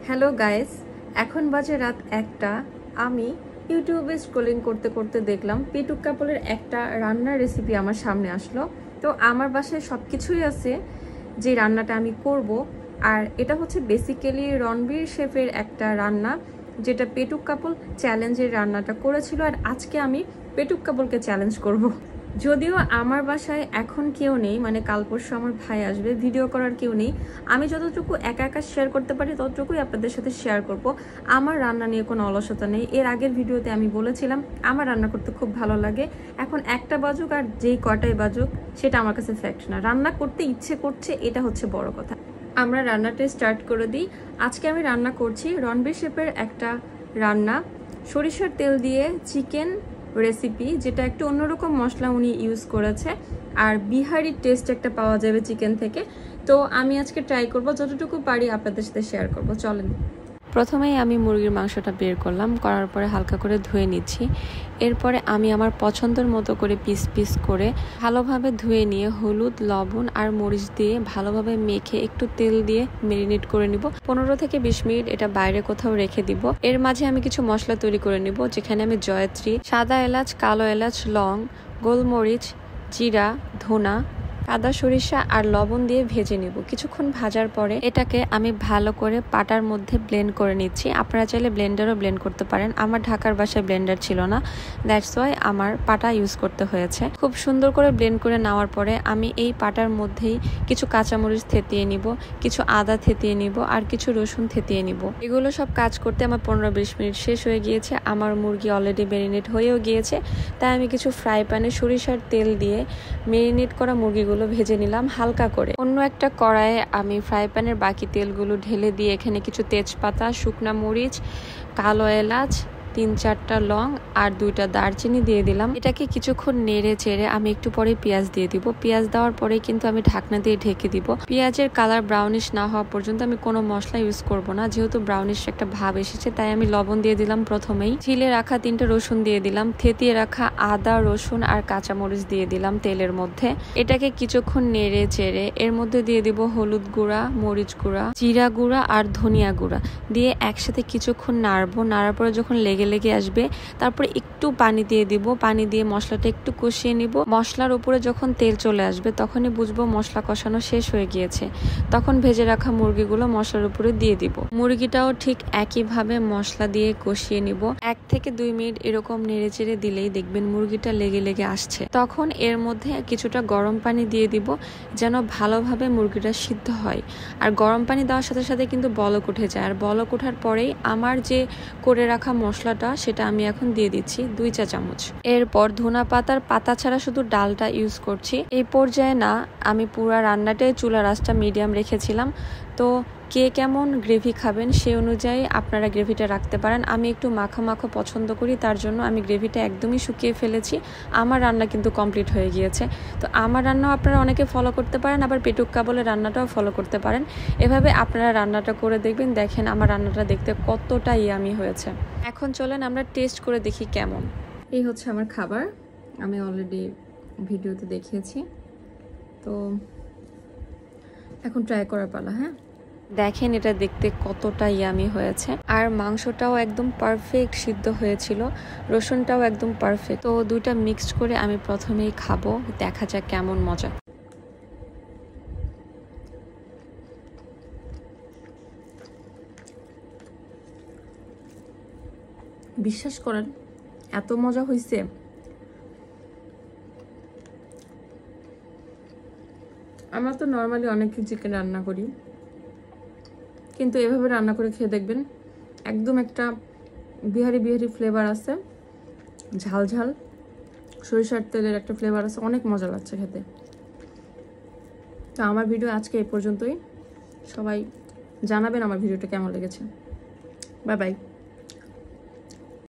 Hello guys, এখন বাজে রাত 1টা। আমি ইউটিউবে স্ক্রলিং করতে করতে দেখলাম পেটুক কাপলের একটা রান্নার রেসিপি আমার সামনে আসলো। তো আমার বাসায় সব কিছুই আছে যে রান্নাটা আমি করব, আর এটা হচ্ছে বেসিক্যালি রণবীর শেফের একটা রান্না, যেটা পেটুক কাপল চ্যালেঞ্জের রান্নাটা করেছিল। আর আজকে আমি পেটুক কাপলকে চ্যালেঞ্জ করব। যদিও আমার বাসায় এখন কেউ নেই, মানে কাল পরশু আমার ভাই আসবে, ভিডিও করার কেউ নেই। আমি যতটুকু একা একা শেয়ার করতে পারি ততটুকুই আপনাদের সাথে শেয়ার করব। আমার রান্না নিয়ে কোনো অলসতা নেই। এর আগের ভিডিওতে আমি বলেছিলাম আমার রান্না করতে খুব ভালো লাগে। এখন 1টা বাজুক আর যেই কটাই বাজুক সেটা আমার কাছে ফ্যাক্ট না, রান্না করতে ইচ্ছে করছে, এটা হচ্ছে বড় কথা। আমরা রান্নাটা স্টার্ট করে দিই। আজকে আমি রান্না করছি রণবীর শেফের একটা রান্না, সরিষার তেল দিয়ে চিকেন রেসিপি, যেটা একটু অন্যরকম মশলা উনি ইউজ করেছে, আর বিহারি টেস্ট একটা পাওয়া যাবে চিকেন থেকে। তো আমি আজকে ট্রাই করব, যতটুকু পারি আপনাদের সাথে শেয়ার করব। চলেন। প্রথমেই আমি মুরগির মাংসটা বের করলাম, করার পরে হালকা করে ধুয়ে নিচ্ছি। এরপরে আমি আমার পছন্দের মতো করে পিস পিস করে ভালোভাবে ধুয়ে নিয়ে হলুদ, লবণ আর মরিচ দিয়ে ভালোভাবে মেখে একটু তেল দিয়ে ম্যারিনেট করে নিব। 15 থেকে 20 মিনিট এটা বাইরে কোথাও রেখে দিব। এর মাঝে আমি কিছু মশলা তৈরি করে নিব, যেখানে আমি জয়ত্রী, সাদা এলাচ, কালো এলাচ, লং, গোলমরিচ, জিরা, ধনা, আদা, সরিষা আর লবণ দিয়ে ভেজে নিব। কিছুক্ষণ ভাজার পরে এটাকে আমি ভালো করে পাটার মধ্যে ব্লেন্ড করে নিচ্ছি। আপনারা চাইলে ব্লেন্ডারও ব্লেন্ড করতে পারেন। আমার ঢাকার বাসায় ব্লেন্ডার ছিল না, দ্যাটস ওয়াই আমার পাটা ইউজ করতে হয়েছে। খুব সুন্দর করে ব্লেন্ড করে নেওয়ার পরে আমি এই পাটার মধ্যেই কিছু কাঁচামরিচ থেতিয়ে নিব, কিছু আদা থেতিয়ে নিব আর কিছু রসুন থেতিয়ে নিব। এগুলো সব কাজ করতে আমার 15-20 মিনিট শেষ হয়ে গিয়েছে। আমার মুরগি অলরেডি ম্যারিনেট হয়েও গিয়েছে, তাই আমি কিছু ফ্রাই প্যানে সরিষার তেল দিয়ে ম্যারিনেট করা মুরগিগুলো ভেজে নিলাম হালকা করে। অন্য একটা কড়াইয়ে আমি ফ্রাই প্যানের বাকি তেলগুলো ঢেলে দিয়ে এখানে কিছু তেজপাতা, শুকনা মরিচ, কালো এলাচ, 3-4টা লং আর 2টা দারচিনি দিয়ে দিলাম। এটাকে কিছুক্ষণ নেড়ে চেড়ে আমি একটু পরে পেঁয়াজ দিয়ে দিব। পেঁয়াজ দেওয়ার পরে কিন্তু আমি ঢাকনা দিয়ে ঢেকে দিব। পেঁয়াজের কালার ব্রাউনিশ না হওয়া পর্যন্ত আমি কোনো মশলা ইউজ করব না, যেহেতু ব্রাউনিশ একটা ভাব এসেছে। তাই আমি লবণ দিয়ে দিলাম প্রথমেই, ছিলে রাখা 3টা রসুন দিয়ে দিলাম, থেতিয়ে রাখা আদা, রসুন আর কাঁচামরিচ দিয়ে দিলাম তেলের মধ্যে। এটাকে কিছুক্ষণ নেড়ে চেড়ে এর মধ্যে দিয়ে দিব হলুদ গুঁড়া, মরিচ গুঁড়া, জিরা গুঁড়া আর ধনিয়া গুঁড়া দিয়ে একসাথে কিছুক্ষণ নাড়বো। নাড়ার পরে যখন লেগে আসবে তারপরে একটু পানি দিয়ে দিব। পানি দিয়ে মশলাটা একটু কষিয়ে নিব। মশলার উপরে যখন তেল চলে আসবে তখনই বুঝবো মশলা কষানো শেষ হয়ে গিয়েছে। তখন ভেজে রাখা মুরগিগুলো মশলার উপরে দিয়ে দিব। মুরগিটাও ঠিক একইভাবে মশলা দিয়ে কষিয়ে নিব। 1 থেকে 2 মিনিট এরকম নেড়ে চেড়ে দিলেই দেখবেন মুরগিটা লেগে আসছে। তখন এর মধ্যে কিছুটা গরম পানি দিয়ে দিব, যেন ভালোভাবে মুরগিটা সিদ্ধ হয়। আর গরম পানি দেওয়ার সাথে সাথে কিন্তু বলক উঠে যায়, আর বলক ওঠার পরেই আমার যে করে রাখা মশলাটা সেটা আমি এখন দিয়ে দিচ্ছি 2 চা চামচ। এরপর ধনা পাতার পাতা ছাড়া শুধু ডালটা ইউজ করছি। এই পর্যায়ে না, আমি পুরা রান্নাটাই চুলার আঁচটা মিডিয়াম রেখেছিলাম। তো কে কেমন গ্রেভি খাবেন সেই অনুযায়ী আপনারা গ্রেভিটা রাখতে পারেন। আমি একটু মাখো মাখো পছন্দ করি, তার জন্য আমি গ্রেভিটা একদমই শুকিয়ে ফেলেছি। আমার রান্না কিন্তু কমপ্লিট হয়ে গিয়েছে। তো আমার রান্নাও আপনারা অনেকে ফলো করতে পারেন, আবার পেটুক কাবলের রান্নাটাও ফলো করতে পারেন। এভাবে আপনারা রান্নাটা করে দেখবেন, দেখেন আমার রান্নাটা দেখতে কতটা ইয়ামি হয়েছে। এখন চলেন আমরা টেস্ট করে দেখি কেমন। এই হচ্ছে আমার খাবার, আমি অলরেডি ভিডিওতে দেখিয়েছি। তো এখন ট্রাই করার পালা। হ্যাঁ, দেখেন এটা দেখতে কতটা ইয়ামি হয়েছে, আর মাংসটাও একদম পারফেক্ট সিদ্ধ হয়েছিল, রসুনটাও একদম পারফেক্ট। তো 2টা মিক্সড করে আমি প্রথমেই খাবো, দেখা যাক কেমন মজা। বিশ্বাস করেন এত মজা হয়েছে। আমরা তো নর্মালি অনেক চিকেন রান্না করি, কিন্তু এভাবে রান্না করে খেয়ে দেখবেন, একদম একটা বিহারি ফ্লেভার আছে, ঝাল ঝাল সরিষার তেলের একটা ফ্লেভার আছে, অনেক মজা লাগছে খেতে। তো আমার ভিডিও আজকে এই পর্যন্তই। সবাই জানাবেন আমার ভিডিওটা কেমন লেগেছে। Bye bye.